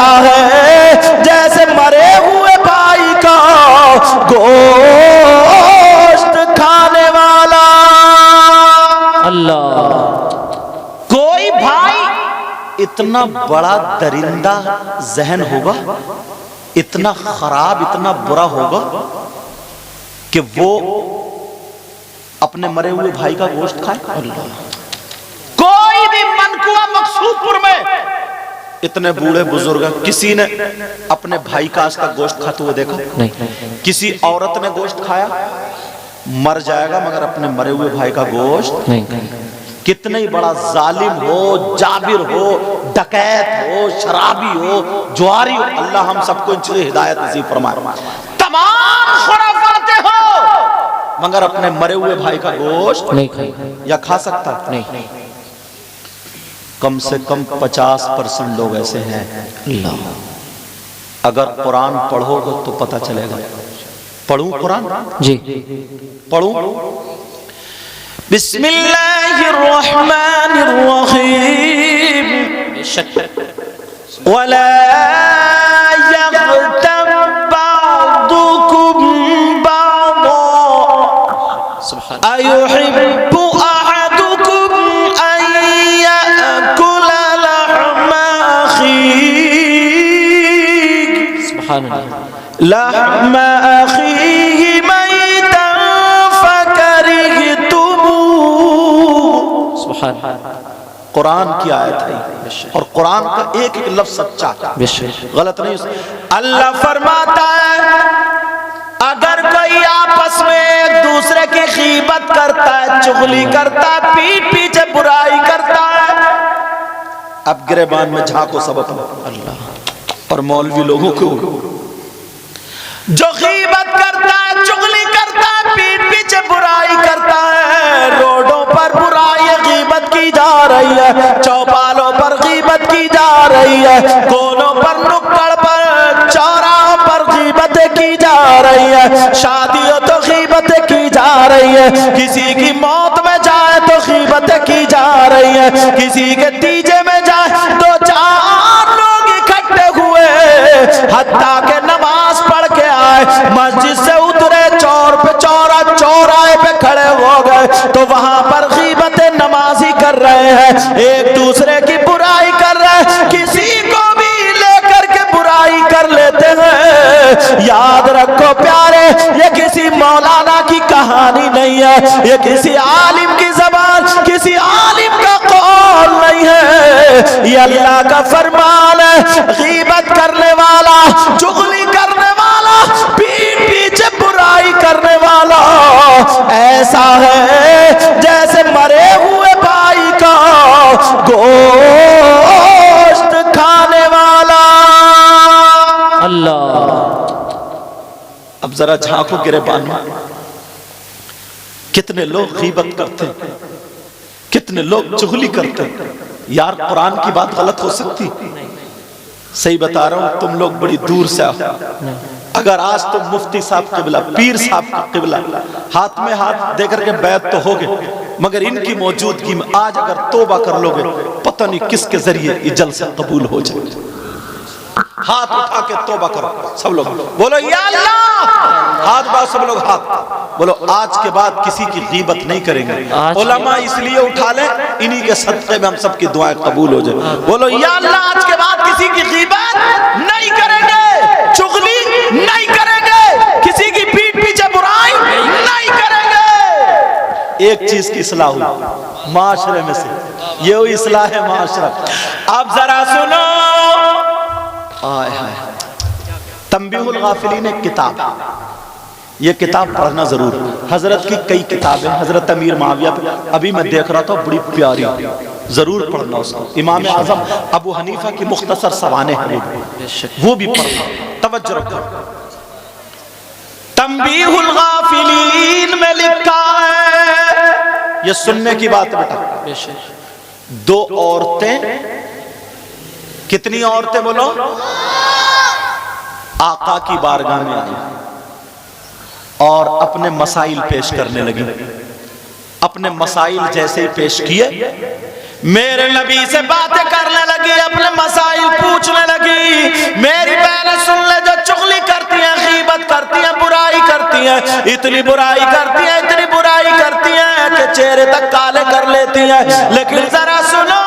ایسا ہے جیسے مرے ہوئے بھائی کا گوشت کھانے والا۔ اللہ، کوئی بھائی اتنا بڑا درندہ ذہن ہوگا، اتنا خراب، اتنا برا ہوگا کہ وہ اپنے مرے ہوئے بھائی کا گوشت کھائے؟ کوئی بھی منقوہ مقصود پور میں اتنے بوڑھے بزرگ کسی نے اپنے بھائی کا اس کا گوشت کھاتے ہوئے دیکھا؟ نہیں۔ کسی عورت نے گوشت کھایا؟ مر جائے گا مگر اپنے مرے ہوئے بھائی کا گوشت نہیں۔ کتنا ہی بڑا ظالم ہو، جابر ہو، ڈکیت ہو، شرابی ہو، جواری ہو، اللہ ہم سب کو ان چیزیں ہدایت نصیب فرمائے۔ تمام خرافات ہو مگر اپنے مرے ہوئے بھائی کا گوشت نہیں کھائی، یا کھا سکتا؟ نہیں۔ کم سے کم 50% لوگ ایسے ہیں۔ اللہ، اگر قرآن پڑھو گے تو پتہ چلے گا۔ پڑھوں قرآن؟ جی پڑھوں؟ بسم اللہ الرحمن الرحیم وَلَا يَغْتَبْ بَعْضُكُمْ بَعْضًا أَيُحِبُّ أَحَدُكُمْ أَن يَأْكُلَ لَحْمَ أَخِيهِ مَيْتًا فَكَرِهْتُمُوهُ۔ سبحان اللہ، قرآن کی آیت ہے اور قرآن کا ایک ایک لفظ سچا ہے، غلط نہیں۔ اللہ فرماتا ہے اگر کوئی آپس میں ایک دوسرے کی غیبت کرتا ہے، چغلی کرتا ہے، پیٹ پیچھے برائی کرتا ہے، اب گریبان میں جھانکو سبق اللہ اور مولوی لوگوں کو جو غیبت کرتا ہے، چغلی کرتا ہے، پیٹ پیچھے برائی کرتا ہے، روڈوں پر برائی غیبت کی جا رہی ہے، چوپالوں پر غیبت کی جا رہی ہے، کونوں پر، نکڑ پر، چوراہوں پر غیبتیں کی جا رہی ہے، شادیوں تو غیبتیں کی جا رہی ہے، کسی کی موت میں جائے تو غیبتیں کی جا رہی ہے، کسی کے تیجے میں جائے تو 4 لوگ اکٹھے ہوئے، حتیٰ کہ نماز پڑھ کے آئے، مسجد سے اترے، چوراہے پہ کھڑے ہو گئے تو وہاں پر غیبت نمازی کر رہے ہیں، ایک دوسرے کی برائی کر رہے ہیں، کسی کو بھی لے کر کے برائی کر لیتے ہیں۔ یاد رکھو پیارے، یہ کسی مولانا کی کہانی نہیں ہے، یہ کسی عالم کی زبان، کسی عالم کا قول نہیں ہے، یہ اللہ کا فرمان ہے۔ غیبت کرنے والا، چغلی کرنے والا، پیٹ پیچھے برائی کرنے والا ایسا ہے جیسے مرے ہوئے بھائی کا گوشت کھانے والا۔ اللہ، اب ذرا جھانکو گریبان میں، کتنے لوگ غیبت کرتے ہیں، کتنے لوگ چغلی کرتے ہیں۔ یار قرآن کی بات غلط ہو سکتی؟ صحیح بتا رہا ہوں، تم لوگ بڑی دور سے آؤ۔ اگر آج تم مفتی صاحب قبلہ، پیر صاحب قبلہ ہاتھ میں ہاتھ دے کر کے بیعت تو ہوگے، مگر ان کی موجودگی میں آج اگر توبہ کر لوگے، پتہ نہیں کس کے ذریعے یہ جلسہ قبول ہو جائے۔ ہاتھ اٹھا کے توبہ کرو سب لوگ، بولو یا اللہ، ہاتھ باؤ سب لوگ، ہاتھ بولو آج کے بعد کسی کی غیبت نہیں کریں گے۔ علماء اس لیے اٹھا لیں انہی کے صدقے میں ہم سب کی دعائیں قبول ہو جائے۔ بولو یا اللہ، آج کے بعد کسی کی غیبت نہیں کریں گے، چغلی نہیں کریں گے، کسی کی پیٹ پیچھے برائی نہیں کریں گے۔ ایک چیز کی اصلاح ہوئی معاشرے میں سے، یہ ہوئی اصلاح معاشرہ۔ اب ذرا سنو، تنبیہ الغافلین ایک کتاب، یہ کتاب پڑھنا ضرور، حضرت کی کئی کتابیں، حضرت امیر معاویہ پہ ابھی میں دیکھ رہا تھا، بڑی پیاری، ضرور پڑھنا اس کو۔ امام اعظم ابو حنیفہ کی مختصر سوانح ہیں، وہ بھی پڑھنا، توجہ رکھو۔ تنبیہ الغافلین میں لکھا ہے، یہ سننے کی بات بیٹا، 2 عورتیں، کتنی عورتیں بولو؟ آقا کی بارگاہ میں آئی اور اپنے مسائل پیش کرنے لگی۔ اپنے مسائل جیسے ہی پیش کیے، میرے نبی سے باتیں کرنے لگی، اپنے مسائل پوچھنے لگی۔ میری بہنیں سن لے، جو چغلی کرتی ہیں، غیبت کرتی ہیں، برائی کرتی ہیں، اتنی برائی کرتی ہیں، اتنی برائی کرتی ہیں کہ چہرے تک کالے کر لیتی ہیں، لیکن ذرا سنو،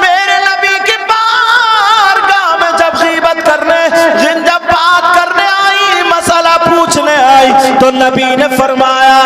میرے نبی کی بارگاہ میں جب غیبت کرنے، جب بات کرنے آئی، مسئلہ پوچھنے آئی، تو نبی نے فرمایا،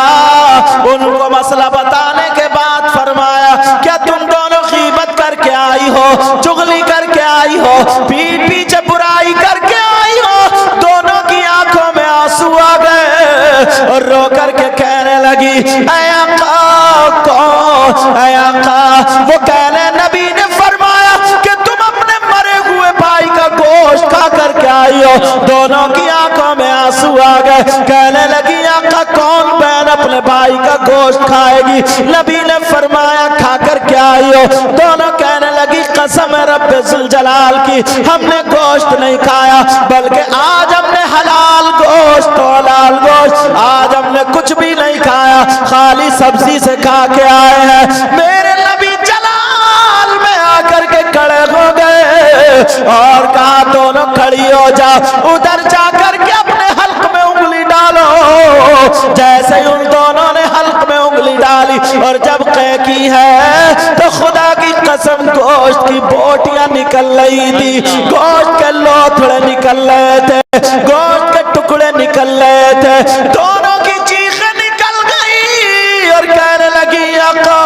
ان کو مسئلہ بتانے کے بعد فرمایا، کیا تم دونوں غیبت کر کے آئی ہو، چغلی کر کے آئی ہو، پیٹ پیچھے برائی کر کے آئی ہو؟ دونوں کی آنکھوں میں آنسو آ گئے اور رو کر کے کہنے لگی، اے آقا کون؟ اے آقا وہ کہنے، نبی نے فرمایا کہ تم اپنے مرے ہوئے بھائی کا گوشت کھا کر کے آئی ہو۔ دونوں کی آنکھوں میں آنسو آ گئے، کہنے لگی، آقا کون بہن اپنے بھائی کا گوشت کھائے گی؟ نبی نے فرمایا، کھا کر کے آئی ہو؟ دونوں کہنے لگی، قسم رب ذوالجلال کی، ہم نے گوشت نہیں کھایا، بلکہ آج ہم نے حلال گوشت و حلال گوشت، آج ہم نے کچھ بھی نہیں کھایا، خالی سبزی سے کھا کے آئے ہیں۔ میرے نبی جلال میں آ کر کے کھڑے ہو گئے اور کہا، دونوں کھڑی ہو جا، ادھر جا کر کے اپنے حلق میں انگلی ڈالو۔ جیسے ہی ان دونوں نے حلق میں انگلی ڈالی اور جب قے کی ہے تو خدا کی قسم گوشت کی بوٹیاں نکل رہی تھی، گوشت کے لوتھڑے نکل رہے تھے، گوشت کے ٹکڑے نکل رہے تھے، دونوں کی چیخیں نکل گئی اور کہنے لگی، آقا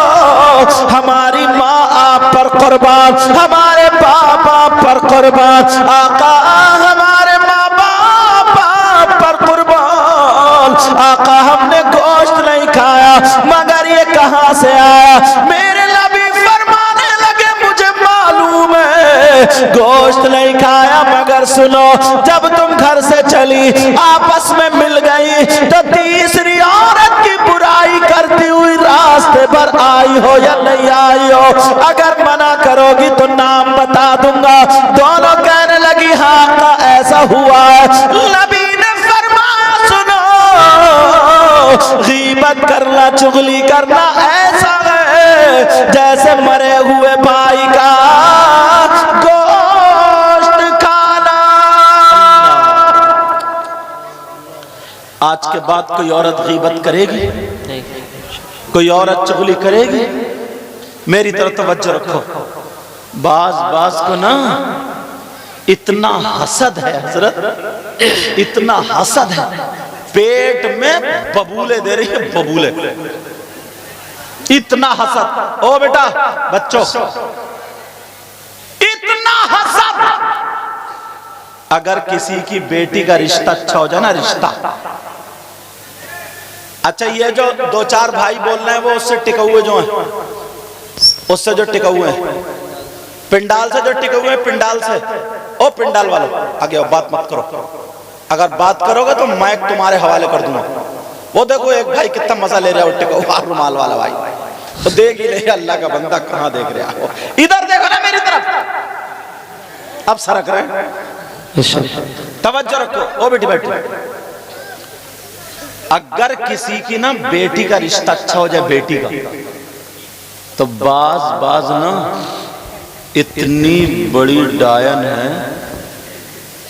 ہماری ماں آپ پر قربان، ہمارے باپ آپ پر قربان، آقا ہمارے ماں باپ آپ پر قربان، آقا ہم نے گوشت نہیں کھایا، مگر یہ کہاں سے آیا؟ میرے نبی فرمانے لگے، مجھے معلوم ہے گوشت نہیں کھایا، مگر سنو، جب تم گھر سے چلی، آپس میں مل گئی، تو تیسری عورت کی برائی کرتی ہوئی راستے پر آئی ہو یا نہیں آئی ہو؟ اگر منع کرو گی تو نام بتا دوں گا۔ دونوں کہنے لگی، ہاں آقا ایسا ہوا ہے۔ نبی نے فرمایا، سنو، غیبت کرنا، چغلی کرنا ایسا ہے جیسے مرے ہوئے بھائی کا گوشت کھانا۔ آج کے بعد کوئی عورت غیبت کرے گی؟ کوئی عورت چغلی کرے گی؟ میری طرف توجہ رکھو، بعض کو نا اتنا حسد ہے حضرت، اتنا حسد ہے، پیٹ میں ببولے دے رہی ہے، ببولے، اتنا حسد۔ او بیٹا بچوں، اتنا حسد۔ اگر کسی کی بیٹی کا رشتہ اچھا ہو جائے نا، رشتہ اچھا، یہ جو دو چار بھائی بول رہے ہیں وہ اس سے ٹکے ہوئے جو ہیں، اس سے جو ٹکے ہوئے ہیں، پنڈال سے جو ٹکے ہوئے ہیں، پنڈال سے، او پنڈال والے آگے بات مت کرو، اگر بات کرو گے تو مائک تمہارے حوالے کر دوں گا۔ وہ دیکھو ایک بھائی کتنا مزہ لے رہا ہے، ٹکا ہوا رومال والا بھائی، تو دیکھ ہی لے، اللہ کا بندہ کہاں دیکھ رہا ہو، ادھر دیکھو نا میری طرف، اب سرک رہے ہیں، توجہ رکھو۔ او بیٹی بیٹی، اگر کسی کی نا بیٹی کا رشتہ اچھا ہو جائے، بیٹی کا، تو بعض نا اتنی بڑی ڈائن ہے،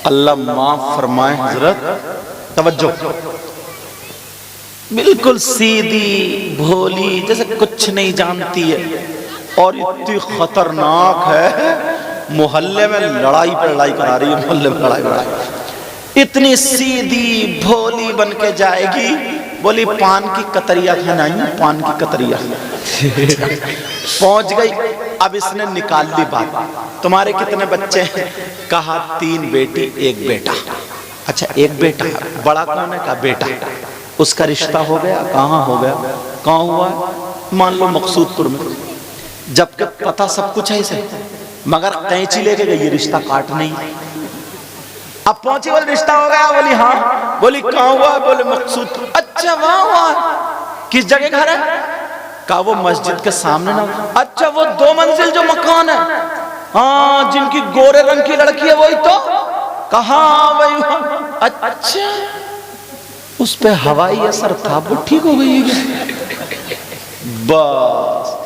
اللہ معاف فرمائے حضرت، توجہ، بالکل سیدھی بھولی، جیسے کچھ نہیں جانتی ہے، اور اتنی خطرناک ہے، محلے میں لڑائی پر لڑائی کرا رہی ہے، محلے میں لڑائی پر لڑائی، اتنی سیدھی بھولی بن کے جائے گی، بولی پان کی کتریا کھنائی، پان کی کتریا پہنچ گئی۔ اب اس نے نکال دی بات، تمہارے کتنے بچے ہیں؟ کہا 3 بیٹی 1 بیٹا۔ اچھا 1 بیٹا، بڑا کون ہے؟ کہا بیٹا۔ اس کا رشتہ ہو گیا؟ کہاں ہو گیا؟ کہاں ہوا ہے؟ مان لو مقصود پور میں، جبکہ پتہ سب کچھ ہے اسے، مگر قینچی لے کے گئی، یہ رشتہ کاٹ نہیں۔ اب پہنچی، بولے رشتہ ہو گیا؟ بولی ہاں۔ بولی کہاں ہوا ہے؟ بولے مقصود پور۔ اچھا وہاں ہوا ہے، کس جگہ گھر ہے؟ کہا وہ مسجد کے سامنے نہ۔ اچھا وہ 2 منزل جو مکان ہے، ہاں جن کی گورے رنگ کی لڑکی ہے وہی تو؟ کہاں وہی؟ اچھا اس پہ ہوائی اثر تھا، وہ ٹھیک ہو گئی ہے۔ بس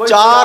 4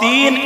3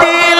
3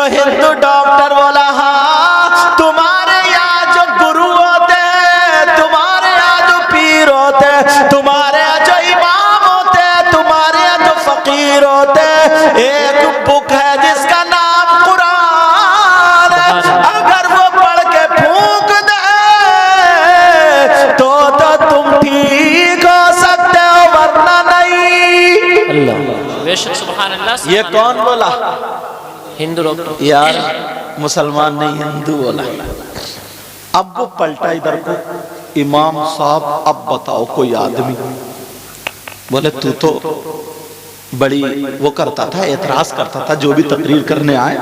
تو ہندو ڈاکٹر بولا ہاں تمہارے یہاں جو گرو ہوتے ہیں، تمہارے یہاں جو پیر ہوتے ہیں، تمہارے یہاں جو امام ہوتے ہیں، تمہارے یہاں جو فقیر ہوتے ہیں، ایک بک ہے جس کا نام قرآن ہے، اگر وہ پڑھ کے پھونک دے تو تم ٹھیک ہو سکتے ہو ورنہ نہیں۔ اللہ بے شک سبحان اللہ۔ یہ کون بولا؟ ہندو ڈاکٹر یار مسلمان نہیں، ہندو بولا۔ اب وہ پلٹا ادھر کو، امام صاحب اب بتاؤ کوئی آدمی، بولے تو بڑی وہ کرتا تھا، اعتراض کرتا تھا جو بھی تقریر کرنے آئے،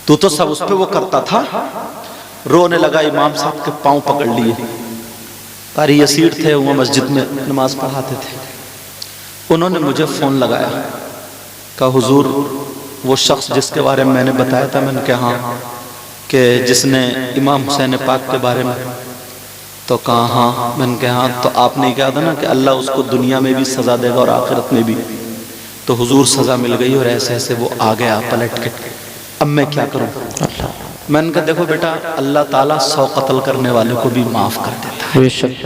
تو سب اس پہ وہ کرتا تھا۔ رونے لگا، امام صاحب کے پاؤں پکڑ لیے، قاری یسیر تھے وہ مسجد میں نماز پڑھاتے تھے، انہوں نے مجھے فون لگایا، کہا حضور وہ شخص جس کے بارے میں نے بتایا تھا، میں نے کہا ہاں، کہ جس نے امام حسین پاک کے بارے میں، تو کہا ہاں، میں نے کہا ہاں، تو آپ نے کہا تھا نا کہ اللہ اس کو دنیا میں بھی سزا دے گا اور آخرت میں بھی، تو حضور سزا مل گئی اور ایسے ایسے وہ آ گیا پلٹ کے، اب میں کیا کروں؟ میں نے کہا دیکھو بیٹا، اللہ تعالیٰ 100 قتل کرنے والے کو بھی معاف کر دیتا ہے، بے شک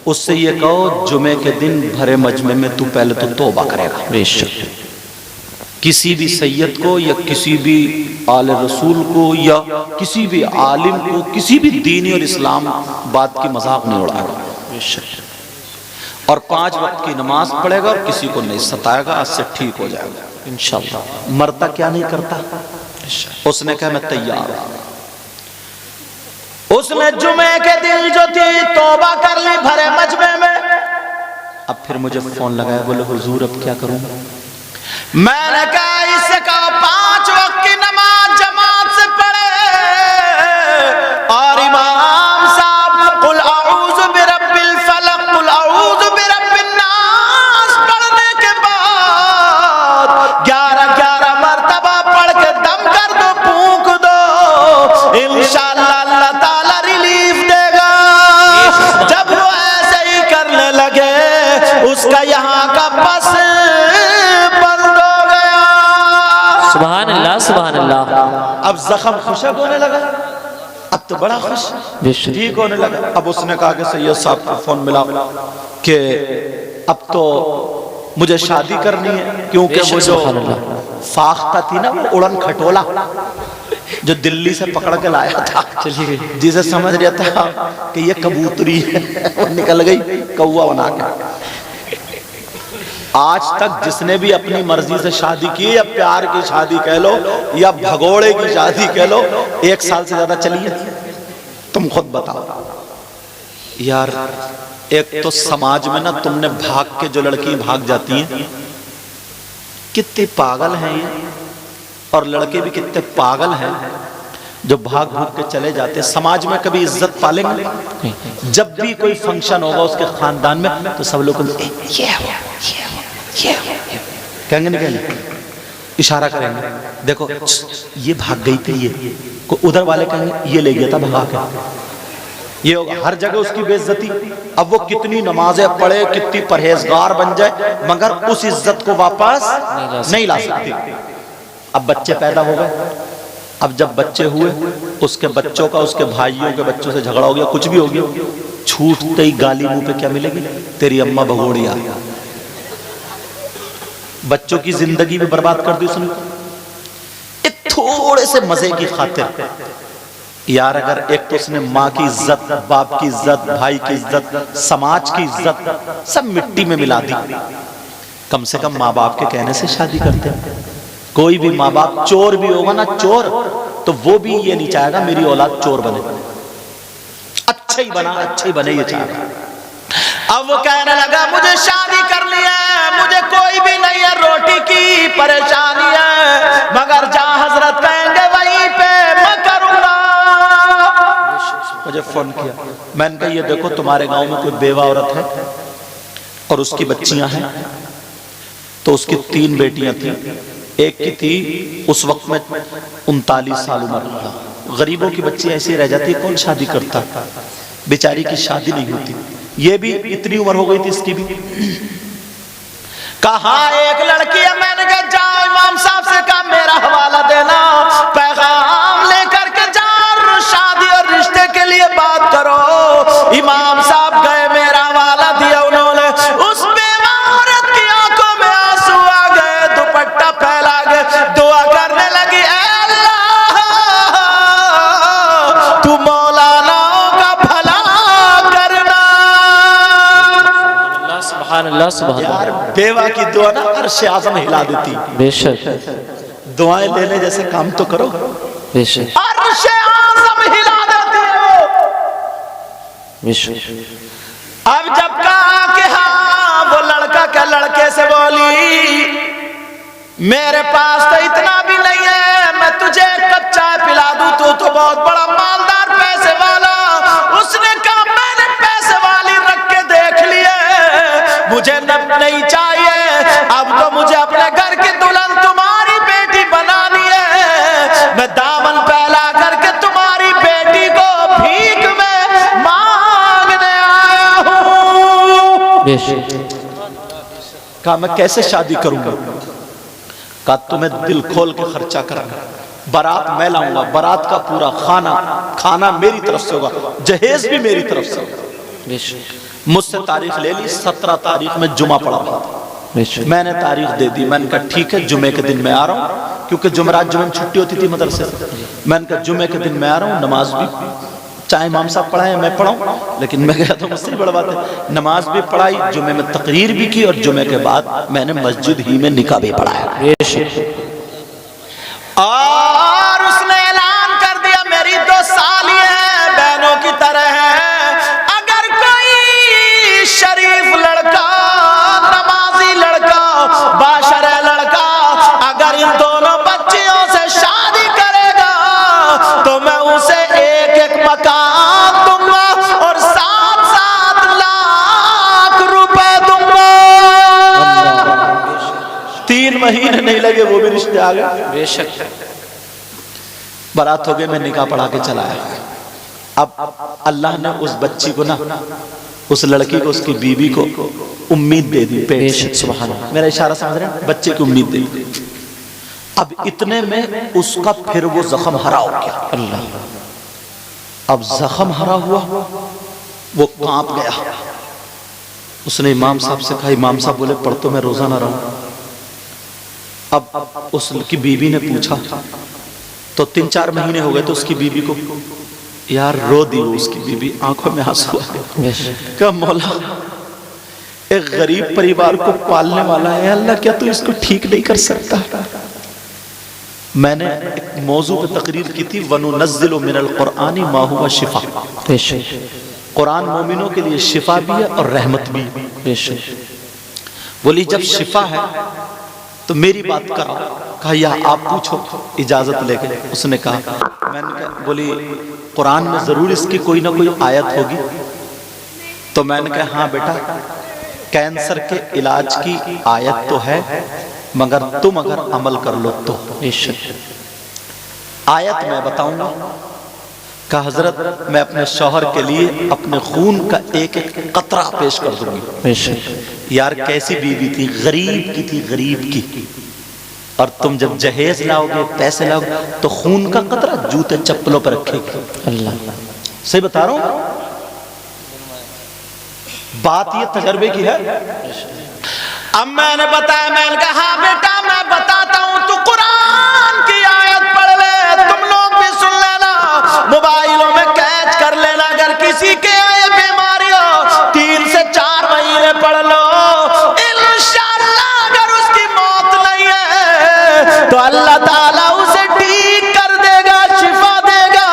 اس سے یہ کہو جمعے کے دن بھرے مجمع میں تو پہلے تو توبہ کرے گا، بے شک کسی بھی سید کو یا کسی بھی آل رسول کو یا کسی بھی عالم کو کسی بھی دینی اور اسلام بات کی مذاق نہیں اڑائے گا، بے شک اور 5 وقت کی نماز پڑھے گا اور کسی کو نہیں ستائے گا، آج سے ٹھیک ہو جائے گا انشاءاللہ۔ مرتا کیا نہیں کرتا؟ اس نے کہا میں تیار ہوں۔ اس نے جمعے کے دن جو تھی توبہ کر لی بھرے مجمع میں، اب پھر مجھے فون لگایا، بولے حضور اب کیا کروں؟ میں نے کہا اس سے کہا 5 وقت کی نماز جماعت سے پڑھے، اور امام صاحب قل اعوذ برب الفلق قل اعوذ برب الناس پڑھنے کے بعد 11 مرتبہ پڑھ کے دم کر دو، پھونک دو، انشاءاللہ اللہ تعالیٰ ریلیف دے گا۔ جب وہ ایسے ہی کرنے لگے، اس کا یہاں کا پس سبحان اللہ سبحان اللہ۔ اب زخم خشک ہونے لگا، اب تو بڑا خوش ٹھیک ہونے لگا۔ اب اس نے کہا کہ سید صاحب کو فون ملا کہ اب تو مجھے شادی کرنی ہے، کیونکہ وہ جو فاختہ تھی نا، وہ اڑن کھٹولا جو دلی سے پکڑ کے لایا تھا، جسے سمجھ رہا تھا کہ یہ کبوتری ہے، وہ نکل گئی کوا بنا کے۔ آج تک جس نے بھی اپنی مرضی سے شادی کی، یا پیار کی شادی کہہ لو یا بھگوڑے کی شادی کہہ لو، 1 سال سے زیادہ چلی ہے؟ تم خود بتاؤ یار۔ ایک تو سماج میں نا تم نے بھاگ کے جو لڑکی بھاگ جاتی ہیں، کتنے پاگل ہیں یہ، اور لڑکے بھی کتنے پاگل ہیں جو بھاگ بھوگ کے چلے جاتے۔ سماج میں کبھی عزت پالیں گے؟ جب بھی کوئی فنکشن ہوگا اس کے خاندان میں تو سب لوگ کہیں گے نہیں، کہیں گے اشارہ کریں گے، دیکھو یہ بھاگ گئی تھی، یہ ادھر والے کہیں گے یہ لے گیا تھا بھگا کے، یہ ہوگا ہر جگہ اس کی بے عزتی۔ اب وہ کتنی نمازیں پڑھے، کتنی پرہیزگار بن جائے، مگر اس عزت کو واپس نہیں لا سکتی۔ اب بچے پیدا ہو گئے، اب جب بچے ہوئے، اس کے بچوں کا اس کے بھائیوں کے بچوں سے جھگڑا ہو گیا، کچھ بھی ہو گیا، چھوٹتے ہی گالی منہ پہ کیا ملے گی؟ تیری اماں بھگوڑیا۔ بچوں کی زندگی بھی برباد کر دی اس نے، ایک تھوڑے سے مزے کی خاطر۔ یار اگر ایک تو اس نے ماں کی عزت، باپ کی عزت، بھائی کی عزت، سماج کی عزت سب مٹی میں ملا دی، کم سے کم ماں باپ کے کہنے سے شادی کرتے ہیں۔ کوئی بھی ماں باپ چور بھی ہوگا نا، چور، تو وہ بھی یہ نہیں چاہے گا میری اولاد چور بنے، اچھا ہی بنے یہ چاہے گا۔ اب وہ کہنے لگا مجھے شادی کرنی ہے، مجھے کوئی بھی نہیں ہے، روٹی کی پریشانی ہے، مگر جہاں حضرت کہیں گے وہیں پہ میں کروں گا۔ مجھے فون کیا، میں نے کہا یہ دیکھو تمہارے گاؤں میں کوئی بیوہ عورت ہے اور اس کی بچیاں ہیں، تو اس کی 3 بیٹیاں تھیں، ایک کی تھی اس وقت میں 39 سال عمر تھا۔ غریبوں کی بچی ایسی رہ جاتی ہے، کون شادی کرتا، بیچاری کی شادی نہیں ہوتی، یہ بھی اتنی عمر ہو گئی تھی اس کی بھی۔ کہا ایک لڑکی ہے، میں نے کہا جاؤ امام صاحب سے کہا میرا حوالہ نہ دینا, پیغام لے کر کے جان, شادی اور رشتے کے لیے بات کرو. امام صاحب گئے, میرا والا دیا انہوں نے, اس بیوہ عورت کی آنکھوں میں آنسو آ گئے, دوپٹہ پھیلا گئے, دعا کرنے لگی, اے اللہ تو مولانا کا بھلا کرنا. سبحان اللہ سبحان یار اللہ. بیوہ کی دعا نا عرش اعظم ہلا دیتی. بے شک دعائیں لینے جیسے کام تو کرو, بے شک عرش اعظم ہلا دیتی ہو. بے شک. اب جب کہا کہ ہاں, وہ لڑکا کیا لڑکے سے بولی, میرے پاس تو اتنا بھی نہیں ہے, میں تجھے ایک کپ چائے پلا دوں, تو بہت بڑا مالدار پیسے والا. اس نے کہا میں نے پیسے والی رکھ کے دیکھ لیے, مجھے نہیں چاہیے, اب تو مجھے اپنے گھر کی دلہن تمہاری بیٹی بنانی ہے. میں دامن پھیلا کر کے تمہاری بیٹی کو بھیک میں مانگنے آیا ہوں. بے شک. کہا میں کیسے شادی کروں گا؟ کہا تمہیں دل کھول کے خرچہ کروں گا, بارات میں لاؤں گا, بارات کا پورا کھانا میری طرف سے ہوگا, جہیز بھی میری طرف سے ہوگا. بے شک. مجھ سے تاریخ لے لی, 17 تاریخ میں جمعہ پڑا ہوا تھا. بے شک. میں نے تاریخ دے دی, میں نے کہا ٹھیک ہے جمعے کے دن میں آ رہا ہوں, کیونکہ جمعرات جمعے میں چھٹی ہوتی تھی مدرسے سے. میں نے کہا جمعے کے دن میں آ رہا ہوں, نماز بھی چاہے امام صاحب پڑھائیں میں پڑھاؤں, لیکن میں گیا تو مجھ سے بڑا بات ہے, نماز بھی پڑھائی, جمعے میں تقریر بھی کی, اور جمعے کے بعد میں نے مسجد ہی میں نکاح بھی پڑھایا. بے شک. اور اس نے اعلان کر دیا میری 2 سالی ہیں, بہنوں کی طرح ہیں, اگر کوئی شریف لڑکا, نمازی لڑکا, باشرع لڑکا اگر ان دونوں بچیوں سے شادی کرے گا تو میں اسے ایک ایک مکان دوں گا اور 7 لاکھ روپے دوں گا. 3 مہینے نہیں لگے وہ بھی رشتے آ گئے. بے شک. بارات ہو گئے, میں نکاح پڑھا کے چلا آیا. اب اللہ نے اس بچی کو نا, اس لڑکی کو, اس کی بیوی کو امید دے دی پیٹ سے. سبحان اللہ. میرا اشارہ سمجھ رہے ہیں, بچے کی امید دے دی. اب اتنے میں اس کا پھر وہ زخم ہرا ہو گیا. اللہ. اب زخم ہرا ہوا, وہ کانپ گیا. اس نے امام صاحب سے کہا, امام صاحب بولے پڑھ تو میں روزہ نہ رہوں. اب اس کی بیوی نے پوچھا, تو 3-4 مہینے ہو گئے, تو اس کی بیوی کو یار رو دی. اس کی بیوی آنکھوں میں آنسو آ گئے. بے شک. کہ مولا ایک غریب پریوار کو پالنے والا ہے, اللہ کیا تو اس کو ٹھیک نہیں کر سکتا؟ میں نے ایک موضوع پہ تقریر کی تھی, وَنُنَزِّلُ مِنَ الْقُرْآنِ مَا هُوَ شِفَاءٌ. بے شک. قرآن مومنوں کے لیے شفا بھی ہے اور رحمت بھی. بے شک. بولی جب شفا ہے تو میری بات کرو. کہا یا آپ پوچھو, اجازت لے کے. اس نے کہا, میں نے کہا, بولی قرآن میں ضرور اس کی کوئی نہ کوئی آیت ہوگی. تو میں نے کہا ہاں بیٹا, کینسر کے علاج کی آیت تو ہے, مگر تم اگر عمل کر لو تو. بے شک. آیت میں بتاؤں گا. کہا حضرت میں اپنے شوہر کے لیے اپنے خون کا ایک ایک قطرہ پیش کر دوں گی. بے شک. یار کیسی بیوی تھی, غریب کی تھی, غریب کی. اور تم جب جہیز لاؤ گے, پیسے لاؤ گے, تو خون کا قطرہ جوتے چپلوں پر رکھے گی. اللہ. صحیح بتا رہا ہوں, بات یہ تجربے کی ہے. اب میں نے بتایا, میں نے کہا ہاں بیٹا میں بتاتا ہوں, تو قرآن کی آیت پڑھ لے, تم لوگ بھی سن لینا, موبائلوں میں کیچ کر لینا. اگر کسی کے آئے بیماری ہو 3 سے 4 مہینے پڑھ لو, انشاءاللہ اگر اس کی موت نہیں ہے تو اللہ تعالیٰ اسے ٹھیک کر دے گا, شفا دے گا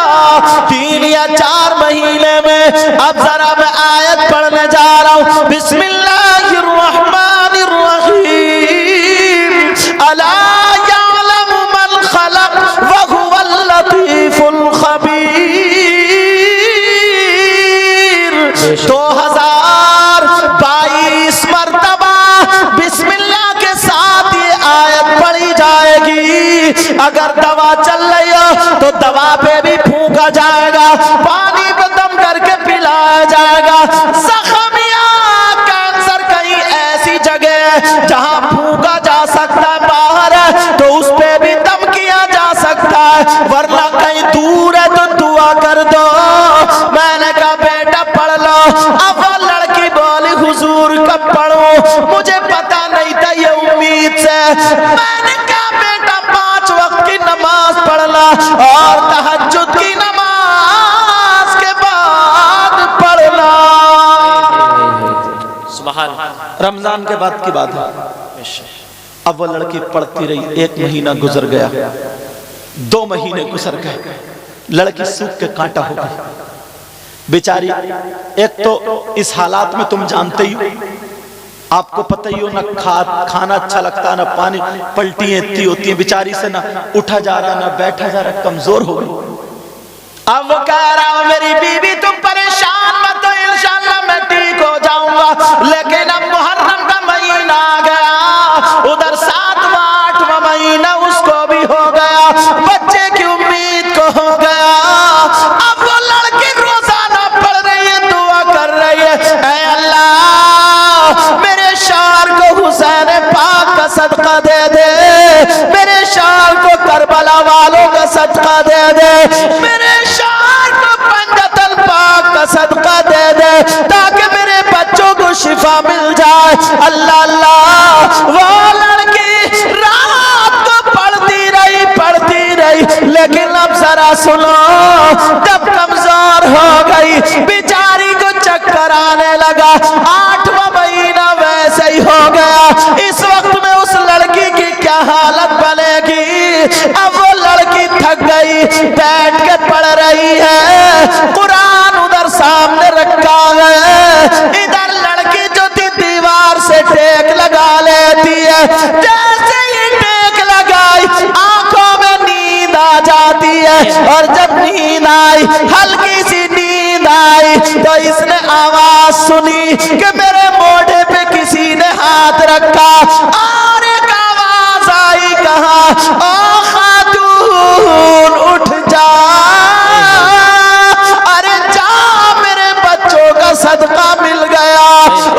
3 یا 4 مہینے میں. اب ذرا میں آیت پڑھنے جا رہا ہوں. بسم اللہ الرحمن الرحیم. الا یعلم من خلق وهو اللطیف الخبیر. 2022 مرتبہ بسم اللہ کے ساتھ یہ آیت پڑھی جائے گی. اگر دوا چل رہی ہو تو دوا پہ بھی پھونکا جائے گا, پانی پہ دم کر کے پلایا جائے گا. زخم یا کینسر کہیں ایسی جگہ ہے جہاں پھونکا جا سکتا ہے باہر ہے, تو اس پہ بھی دم کیا جائے ورنہ کہیں دور ہے تو دعا کر دو۔ میں نے کہا بیٹا پڑھ لو۔ اب وہ لڑکی بولی حضور کب پڑھوں، مجھے پتا نہیں تھا یہ امید سے۔ میں نے کہا بیٹا 5 وقت کی نماز پڑھنا اور تہجد کی نماز کے بعد پڑھنا۔ سبحان رمضان کے بعد کی بات ہے۔ اب وہ لڑکی پڑھتی رہی، 1 مہینہ گزر گیا، 2 مہینے گزر گئے، لڑکی سوکھ کے کانٹا ہو گئی بیچاری۔ ایک تو اس حالات میں تم جانتے ہی ہو، آپ کو پتہ ہی ہو، نہ کھانا اچھا لگتا، نہ پانی، پلٹیاں اتنی ہوتی ہیں بیچاری سے، نہ اٹھا جا رہا نہ بیٹھا جا رہا، کمزور ہو گئی۔ اب وہ کہہ رہا میری بیوی تم پریشان مت ہو، انشاءاللہ میں ٹھیک ہو جاؤں گا۔ لیکن اب محرم کا مہینہ آ گیا، ادھر 7واں 8واں مہینہ اس کو بھی ہو گیا، بچے کی امید کو ہو گیا۔ اب وہ لڑکی روزانہ پڑھ رہی ہے، دعا کر رہی ہے، اے اللہ میرے شوہر کو حسین پاک کا صدقہ دے دے، میرے شوہر کو کربلا والوں کا صدقہ دے دے، میرے شوہر کو پنجت الپاک کا صدقہ دے دے، تاکہ میرے بچوں کو شفا مل جائے۔ اللہ اللہ، وہ لڑکی رات کو پڑھتی رہی، لیکن اب ذرا سنو، جب کمزور ہو گئی بیچاری کو چکر آنے لگا، 8واں مہینہ ویسے ہی ہو گیا۔ اس وقت میں اس لڑکی کی کیا حالت بنے گی؟ اب وہ لڑکی تھک گئی، بیٹھ کے پڑھ رہی ہے، قرآن ادھر سامنے رکھا ہے، ادھر لڑکی جو تھی دیوار سے ٹیک لگا لیتی ہے، جیسے ہی ٹیک لگائی آنکھوں میں نیند آ جاتی ہے، اور جب نیند آئی، ہلکی سی نیند آئی، تو اس نے آواز سنی کہ میرے موڑے پہ کسی نے ہاتھ رکھا، اور ایک آواز آئی، کہا او خاتون اٹھ جا، ارے جا میرے بچوں کا صدقہ مل گیا۔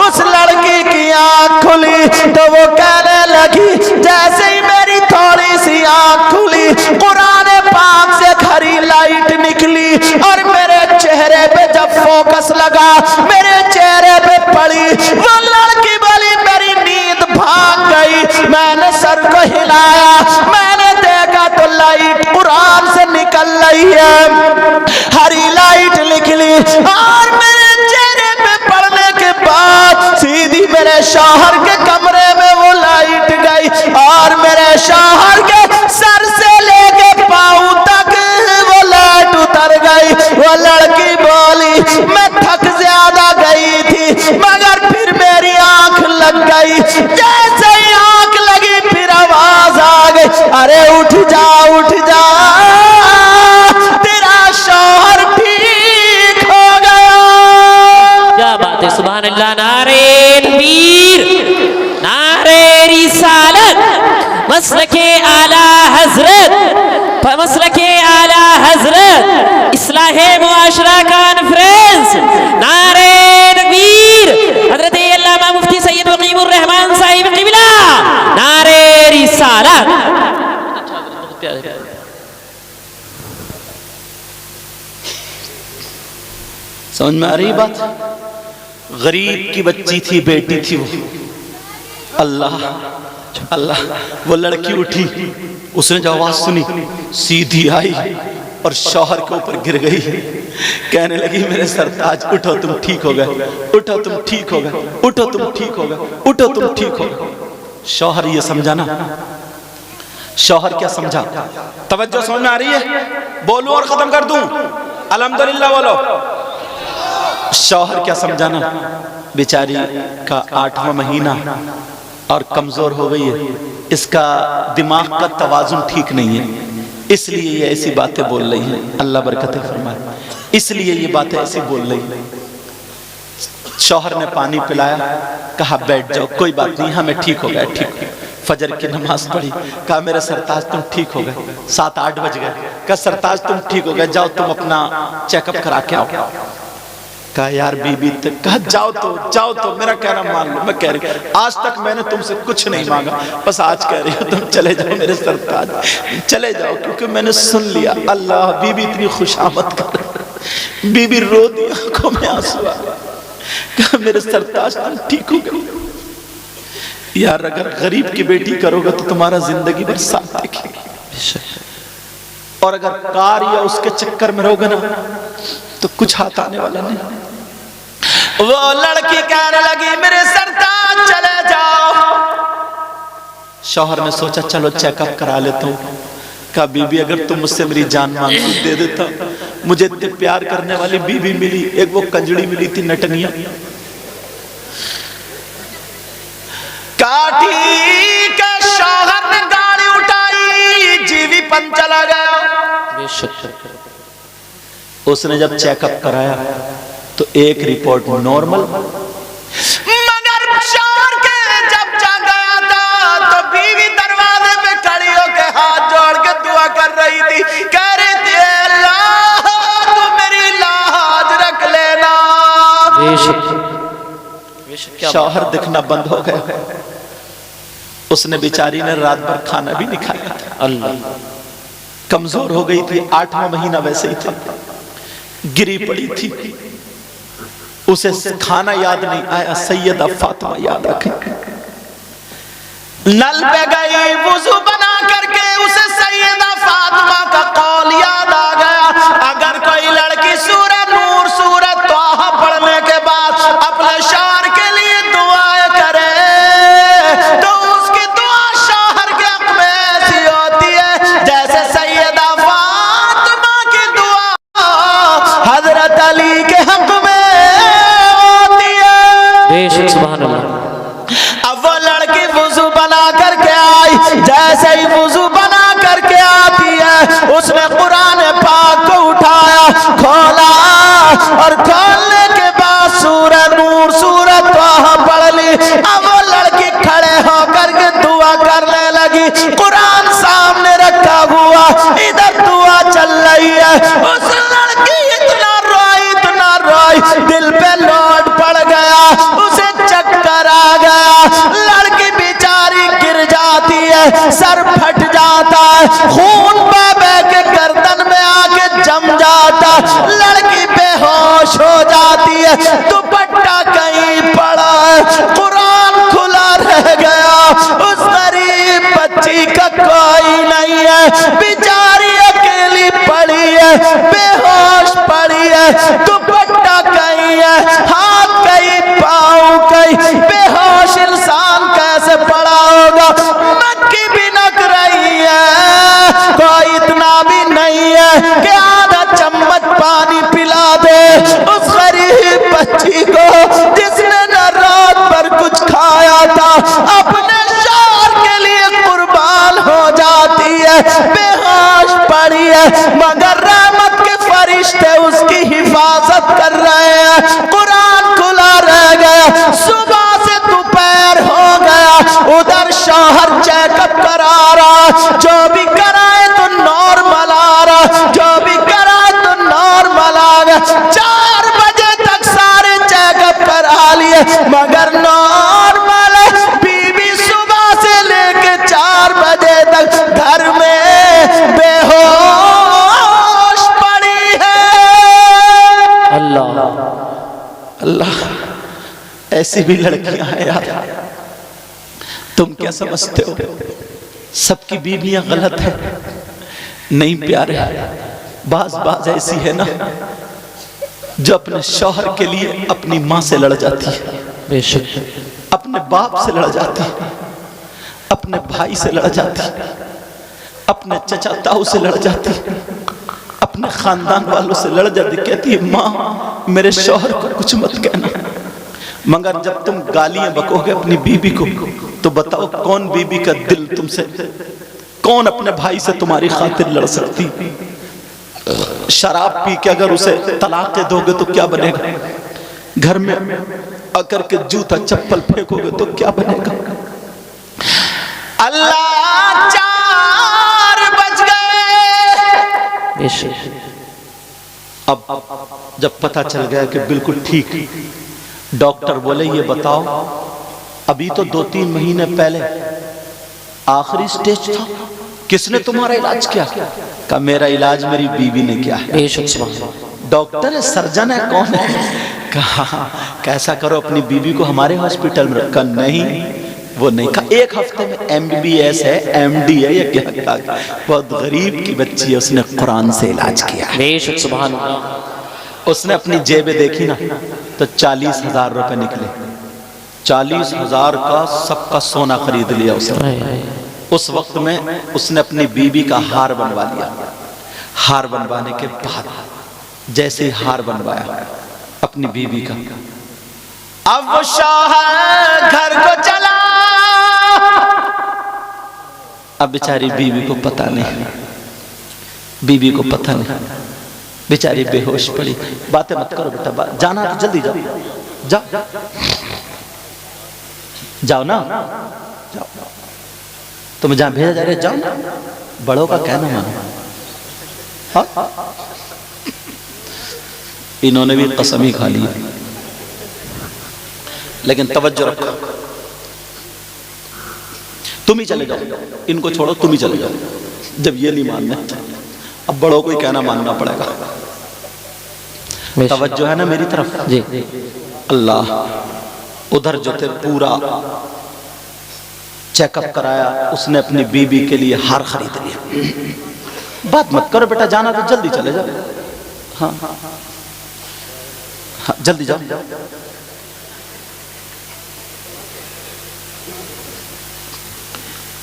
اس لڑکی کی آنکھ کھلی تو وہ کہنے لگی، جیسے ہی میری تھوڑی سی آنکھ کھلی، قرآن پاک سے کھری لائٹ نکلی، اور میرے چہرے پہ جب فوکس لگا، میرے چہرے پہ پڑی، وہ لڑکی بولی میری نیند بھاگ گئی۔ میں نے سر کو ہلایا، میں نے دیکھا تو لائٹ قرآن سے نکل رہی ہے، ہری لائٹ نکلی، اور میرے چہرے پہ پڑنے کے بعد سیدھی میرے شوہر کے کمرے میں وہ لائٹ گئی، اور میرے شوہر کے سر سے لے کے پاؤں تک وہ لائٹ اتر گئی۔ وہ لڑکی بولی میں تھک زیادہ گئی تھی، مگر پھر میری آنکھ لگ گئی، جیسے ہی آنکھ لگی پھر آواز آ گئی، ارے اٹھ جا اٹھ جا، تیرا شوہر ٹھیک ہو گیا۔ کیا بات ہے، سبحان اللہ، نعرہ تکبیر، نعرہ رسالت، مسلک اعلی حضرت، مسلک اعلی حضرت، اصلاح معاشرہ کانفرنس، نعرہ تکبیر، حضرت علامہ مفتی سید مقیم الرحمان صاحب قبلہ، نعرہ رسالت۔ سمجھ میں آ رہی بات؟ غریب کی بچی تھی، بیٹی تھی وہ، اللہ اللہ، وہ لڑکی اٹھی، اس نے جو آواز سنی سیدھی آئی اور شوہر کے اوپر گر گئی، کہنے لگی میرے سرتاج اٹھو تم ٹھیک ہو گئے، اٹھو تم ٹھیک ہو گئے، اٹھو تم ٹھیک ہو گئے، اٹھو تم ٹھیک ہو گئے۔ شوہر یہ سمجھا نا، شوہر کیا سمجھا؟ توجہ سمجھ میں آ رہی ہے؟ بولوں اور ختم کر دوں؟ الحمدللہ بولو۔ شوہر کیا سمجھا نا، بیچاری کا 8واں مہینہ اور کمزور ہو گئی ہے، اس کا دماغ کا توازن ٹھیک نہیں ہے، اس لیے یہ ایسی باتیں بول رہی ہیں، اللہ برکتیں فرمائے، اس لیے یہ باتیں ایسی بول رہی ہیں۔ شوہر نے پانی پلایا، کہا بیٹھ جاؤ، کوئی بات نہیں، ہمیں ٹھیک ہو گیا، ٹھیک ہو۔ فجر کی نماز پڑھی، کہا میرے سرتاج تم ٹھیک ہو گئے، 7-8 بج گئے، کہا سرتاج تم ٹھیک ہو گئے، جاؤ تم اپنا چیک اپ کرا کے آؤ۔ کہا یار بیوی تک کہا جاؤ تو میرا کہنا مان لو. میں کہہ رہی آج تک میں نے تم سے کچھ نہیں مانگا, بس آج کہہ رہی ہو تم چلے جاؤ میرے سرتاج, چلے جاؤ, کیونکہ میں نے سن لیا. اللہ بیوی اتنی خوشامد کر, بیوی رو دی, آنکھوں میں آنسو آ گئے. کہا میرے سرتاج تم ٹھیک ہو گئے یار, اگر غریب کی بیٹی کرو گے تو تمہارا زندگی بھر ساتھ دیکھے گی, اور اگر کار یا اس کے چکر میں رہو گے نا تو کچھ ہاتھ آنے والا نہیں. وہ لڑکی کہنے لگی میرے سرتاج چلے جاؤ. شوہر نے سوچا چلو چیک اپ کرا لیتا ہوں. کہا بی بی اگر تم مجھ سے میری جان مانگتی دے دیتا. مجھے اتنے پیار کرنے والی بی بی ملی, ایک وہ کنجڑی ملی تھی نٹنیا. کاٹھی کے شوہر نے گاڑی اٹھائی, جیوی پن چلا گیا. اس نے جب چیک اپ کرایا تو ایک رپورٹ نارمل, مگر شوہر کے جب جا گیا تھا تو بیوی دروازے پہ کھڑی ہو کے ہاتھ جوڑ کے دعا کر رہی تھی, کہہ رہی تھی اللہ تو میری لاج رکھ لینا. شوہر دکھنا بند ہو گیا. اس نے بیچاری نے رات بھر کھانا بھی نہیں کھایا تھا. اللہ, کمزور ہو گئی تھی, 8واں مہینہ ویسے ہی تھا, گری پڑی تھی. اسے کھانا یاد نہیں آیا, سیدہ فاطمہ یاد آ گئی. نل پہ گئی, وضو بنا کر کے اسے سیدہ فاطمہ کا قول یاد آ گیا, اگر کوئی لڑکی سورہ نور سورہ طٰہٰ پڑھنے کے بعد اپنے شوہر کے لیے دعائیں کرے تو اس کی دعا شوہر کے حق میں ایسی ہوتی ہے جیسے سیدہ فاطمہ کی دعا حضرت علی کے حق میں ہوتی ہے. سبحان اللہ. اب وہ لڑکی وضو بنا کر کے آئی, جیسے ہی وضو بنا کر کے آتی ہے اس نے قرآن پاک کو اٹھایا, کھولا, اور کھولنے کے بعد سورہ نور سورہ طٰہٰ پڑھ لی. اب وہ لڑکی کھڑے ہو کر کے دعا کرنے لگی, قرآن سامنے رکھا ہوا, ادھر دعا چل رہی ہے. اس لڑکی اتنا روئی, دل پہ لوٹ پڑ گیا, اسے چکر آ گیا. لڑکی بیچاری گر جاتی ہے, سر پھٹ جاتا ہے, خون بہ بہ کے گردن میں آ کے جم جاتا. لڑکی بے ہوش ہو جاتی ہے, دوپٹہ کہیں پڑا ہے, قرآن کھلا رہ گیا. اس غریب بچی کا کوئی نہیں ہے, بیچاری اکیلی پڑی ہے, بے ہوش پڑی ہے, دوپٹہ کہیں ہے, ہاتھ کہیں, پاؤں کہیں, بے ہوش انسان کیسے پڑا ہوگا. مکی بھی نک رہی ہے, کوئی اتنا بھی نہیں ہے کہ آدھا چمچ پانی پلا دے اس غریب بچی کو جس نے نہ رات پر کچھ کھایا تھا, اپنے شوہر کے لیے قربان ہو جاتی ہے, بے ہوش پڑی ہے, مگر رحمت کے فرشتے اس کی حفاظت کر رہے ہیں. قرآن کھلا رہ گیا, صبح سے دوپہر ہو گیا, ادھر شوہر چیک اپ کرا رہا, جو بھی کرائے تو نارمل آ رہا, جو بھی کرائے تو نارمل آ گیا. 4 بجے تک سارے چیک اپ کرا لیے مگر نارمل ہے. بیوی صبح سے لے کے 4 بجے تک گھر میں بے ہوش پڑی ہے. اللہ, اللہ, ایسی بھی لڑکیاں ہیں یار. تم کیا سمجھتے ہو سب کی بیویاں غلط ہیں؟ نہیں پیارے, بعض ایسی ہے نا جو اپنے شوہر کے لیے اپنی ماں سے لڑ جاتی ہے, بے شک, اپنے باپ سے لڑ جاتی ہے, اپنے بھائی سے لڑ جاتی ہے, اپنے چچا تاؤ سے لڑ جاتی ہے, اپنے خاندان والوں سے لڑ جاتی, کہتی ہے ماں میرے شوہر کو کچھ مت کہنا. مگر جب تم گالیاں بکو گے اپنی بیوی کو تو بتاؤ کون بیوی کا دل تم سے, کون اپنے بھائی سے تمہاری خاطر لڑ سکتی؟ شراب پی کے اگر اسے طلاق دو گے تو کیا بنے گا؟ گھر میں آ کر کے جوتا چپل پھینکو گے تو کیا بنے گا؟ اللہ 4 بج گئے. بے شک. اب جب پتہ چل گیا کہ بالکل ٹھیک، ڈاکٹر بولے یہ بتاؤ ابھی تو 2-3 مہینے پہلے آخری سٹیج تھا، کس نے تمہارا علاج کیا؟ کہا میرا علاج میری بیوی نے کیا ہے۔ بے شک سبحان اللہ۔ ڈاکٹر ہے، سرجن ہے، کون ہے؟ کہا کیسا کرو اپنی بیوی کو ہمارے ہاسپٹل میں رکھا، نہیں وہ نہیں۔ کہا 1 ہفتے میں MBBS ہے، MD ہے، یہ کیا؟ بہت غریب کی بچی ہے، اس نے قرآن سے علاج کیا ہے۔ بے شک سبحان اللہ۔ اس نے اپنی جیبیں دیکھی نا تو 40,000 روپے نکلے، 40,000 کا سب کا سونا خرید لیا اس نے۔ اس وقت میں اس نے اپنی بیوی کا ہار بنوا لیا۔ ہار بنوانے کے بعد جیسے ہار بنوایا اپنی بیوی کا، اب وہ شوہر گھر کو چلا، اب بیچاری بیوی کو پتہ نہیں، بیوی کو پتہ نہیں، بیچاری بے ہوش پڑی۔ باتیں مت کرو بیٹا، جانا تو جلدی جاؤ، جاؤ جاؤ نا، جاؤ، تمہیں جہاں بھیجا جا رہے جاؤ نا، بڑوں کا کہنا مانو۔ ہاں انہوں نے بھی قسم ہی کھا لی، لیکن توجہ رکھو، تم ہی چلے جاؤ، ان کو چھوڑو، تم ہی چلے جاؤ جب یہ نہیں ماننا۔ اب بڑوں کو ہی کہنا ماننا پڑے گا۔ توجہ ہے نا میری طرف؟ جی اللہ ادھر جو تھے پورا چیک اپ کرایا، اس نے اپنی بیوی کے لیے ہار خرید لیا۔ بات مت کرو بیٹا، جانا تو جلدی چلے جاؤ، ہاں جلدی جاؤ۔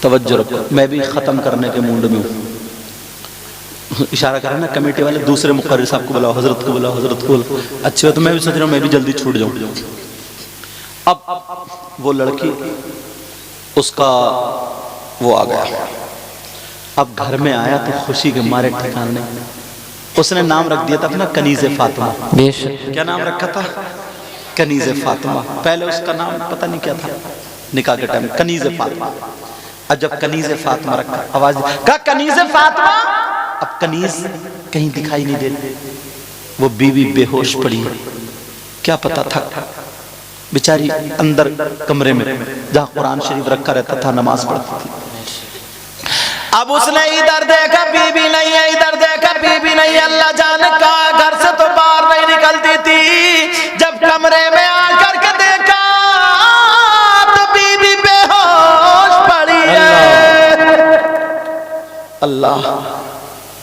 توجہ رکھو، میں بھی ختم کرنے کے موڈ میں ہوں۔ اشارہ کر رہے ہیں نا کمیٹی والے، دوسرے مقرر صاحب کو بلاؤ، حضرت کو بلاؤ، حضرت کو بلاؤ۔ اچھی بات، میں بھی سوچ رہا ہوں میں بھی جلدی چھوٹ جاؤں۔ اب وہ لڑکی اس کا وہ آ گیا، اب گھر میں آیا تو خوشی کے مارے ٹھکان نہیں۔ اس نے نام رکھ دیا تھا اپنا کنیز فاطمہ۔ بے شک۔ کیا نام رکھا تھا؟ کنیز فاطمہ۔ پہلے اس کا نام پتہ نہیں کیا تھا، نکاح کے ٹائم کنیز فاطمہ۔ اب جب کنیز فاطمہ رکھا، آواز کہا کنیز فاطمہ، اب کنیز کہیں دکھائی نہیں دیتی، وہ بیوی بے ہوش پڑی، کیا پتا تھا بیچاری اندر کمرے میں جہاں قرآن شریف رکھا رہتا تھا نماز پڑھتی تھی۔ اب اس نے ادھر دیکھا بیوی نہیں ہے، ادھر دیکھا بیوی نہیں ہے، اللہ جانے کہا گھر سے تو باہر نہیں نکلتی تھی۔ جب کمرے میں آ کر کے دیکھا تو بیوی بے ہوش پڑی ہے۔ اللہ،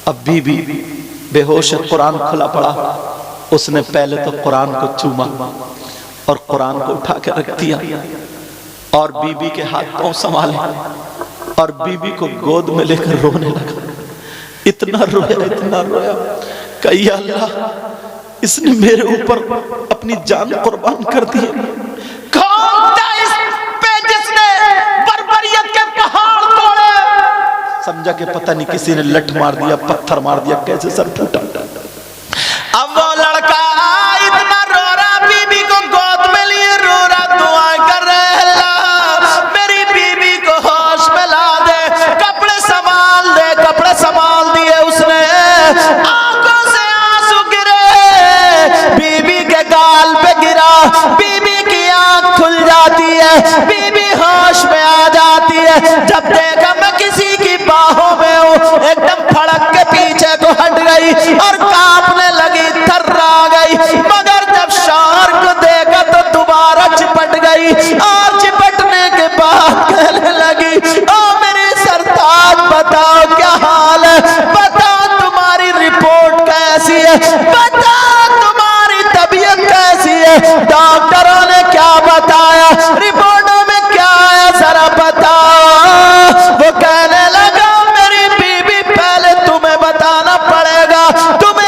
اب بیوی بے ہوش ہے، قرآن کھلا پڑا، اس نے پہلے تو قرآن کو چوما اور قرآن کو اٹھا کے رکھ دیا اور بیوی کے ہاتھ پاؤں سنبھالے اور بیوی کو گود میں لے کر رونے لگا۔ اتنا رویا کہ یا اللہ، اس نے میرے اوپر اپنی جان قربان کر دی۔ کون تھا اس پہ جس نے بربریت کے پہاڑ توڑے؟ سمجھا کہ پتہ نہیں کسی نے لٹ مار دیا، پتھر مار دیا، کیسے سر پھوٹا۔ اب وہ لڑکا اتنا رو رہا، بیوی کو گود میں لیے رو رہا، دعائیں کر رہے، اللہ میری بیوی کو ہوش میں لا دے، کپڑے سنبھال دے۔ کپڑے سنبھال دیے اس نے، آنکھوں سے آنسو گرے، بیوی کے گال پہ گرا، بیوی کی آنکھ کھل جاتی ہے، بیوی ہوش میں آ جاتی ہے۔ جب دیکھا میں کسی کی باہوں میں ہوں، ایک دم پھڑک کے پیچھے کو ہٹ گئی اور کانپنے لگی، تھرا گئی، مگر جب شوہر کو دیکھا تو دوبارہ چپٹ گئی اور چپٹنے کے بعد کہنے لگی، او میرے سرتاج بتاؤ کیا حال ہے، بتاؤ تمہاری رپورٹ کیسی ہے، بتاؤ تمہاری طبیعت کیسی ہے، ڈاکٹروں نے کیا بتایا، رپورٹوں میں کیا آیا ذرا بتاؤ۔ وہ کہنے لگا میری بیوی پہلے تمہیں بتانا پڑے گا، تمہیں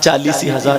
40,000,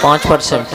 5%।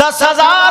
10,000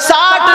60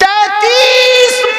33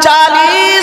40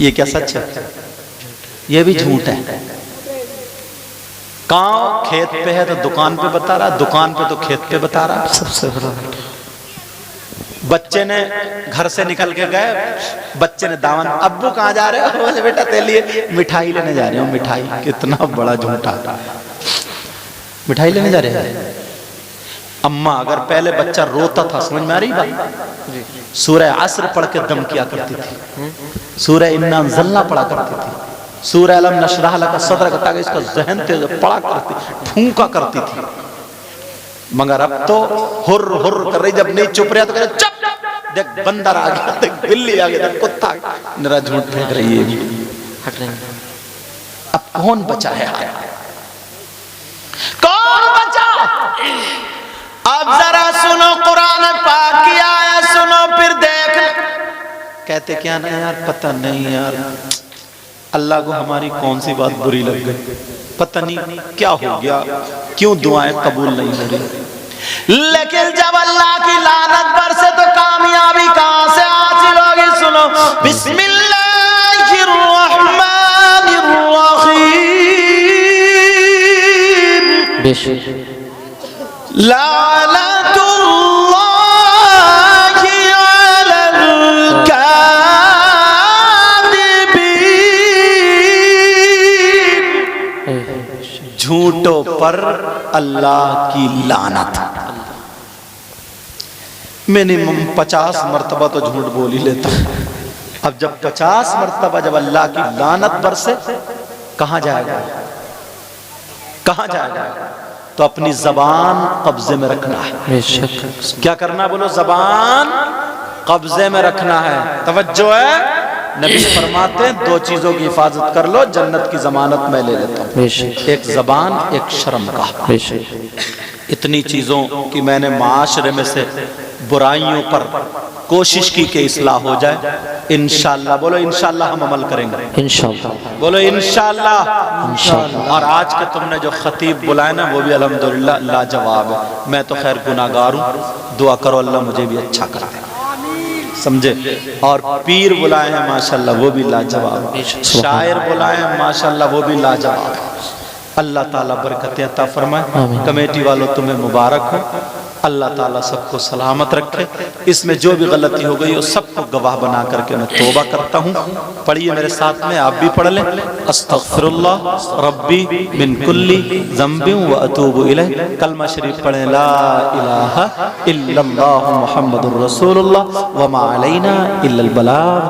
یہ کیا سچ ہے؟ یہ بھی جھوٹ ہے. کہاں کھیت پہ ہے تو دکان پہ بتا رہا، دکان پہ تو کھیت پہ بتا رہا. سب سے بڑا بچے نے گھر سے نکل کے گئے، بچے نے دامن، ابو کہاں جا رہے ہو؟ بولے بیٹا تیرے لیے مٹھائی لینے جا رہے ہوں. مٹھائی کتنا بڑا جھوٹا، مٹھائی لینے جا رہے ہیں. اماں اگر پہلے بچہ روتا تھا، سمجھ میں آ رہی بات؟ سورہ عصر پڑھ کے دم کیا کرتی تھی، سورہ انا انزلنا پڑھا کرتی تھی، سورہ علم نشرح لک صدرک، تاکہ اس کا ذہن تیز پڑھا کرتی، پھونکا کرتی تھی. مگر اب تو ہر ہر کر رہی، جب نہیں چپ رہا تو کہہ رہے چپ، دیکھ بندر آ گیا، دیکھ بلی آ گیا، دیکھ کتا آ گیا. نرا جھوٹ پھینک رہی ہے. اب کون بچا ہے؟ کون بچا؟ اب ذرا سنو قرآن پاک کی آیت سنو، پھر دیکھ. کہتے کیا نا یار، پتہ نہیں یار اللہ کو ہماری کون سی بات بری لگ گئی، پتہ نہیں کیا ہو گیا، کیوں دعائیں قبول نہیں ہو رہی. لیکن جب اللہ کی لعنت برسے تو کامیابی کہاں سے حاصل ہوگی؟ سنو، بسم اللہ الرحمن الرحیم. بے شک لعنت اللہ علی الکاذبین. جھوٹوں پر اللہ کی لعنت. منیمم 50 مرتبہ تو جھوٹ بول ہی لیتا. اب جب 50 مرتبہ جب اللہ کی لعنت برسے، کہاں جائے گا؟ کہاں جائے گا؟ تو اپنی زبان قبضے میں رکھنا ہے. بے شک کیا کرنا؟ بولو، زبان قبضے میں رکھنا ہے. توجہ ہے، نبی فرماتے ہیں 2 چیزوں کی حفاظت کر لو، جنت کی ضمانت میں لے لیتا ہوں. بے شک ایک زبان، ایک شرم کا. بے شک اتنی چیزوں کی میں نے معاشرے میں سے برائیوں پر کوشش کی کہ اصلاح ہو جائے. انشاءاللہ بولو، انشاءاللہ ہم عمل کریں گے. انشاءاللہ بولو انشاءاللہ. اور آج کے تم نے جو خطیب بلائے نا، وہ بھی الحمدللہ لاجواب ہے. میں تو خیر گناہگار ہوں، دعا کرو اللہ مجھے بھی اچھا کر دے، سمجھے. اور پیر بلائے ہیں ماشاءاللہ، وہ بھی لاجواب. شاعر بلائے ہیں ماشاءاللہ، وہ بھی لاجواب. اللہ تعالیٰ برکتیں عطا فرمائے. کمیٹی والوں تمہیں مبارک ہو، اللہ تعالیٰ سب کو سلامت رکھے. اس میں جو بھی غلطی ہو گئی وہ سب کو گواہ بنا کر کے میں توبہ کرتا ہوں. پڑھیے میرے ساتھ میں، آپ بھی پڑھ لیں. استغفر اللہ ربی من کل ذنب و اتوب الیہ. کلمہ شریف پڑھیں، لا الہ الا اللہ محمد الرسول اللہ وما علینا الا البلاغ.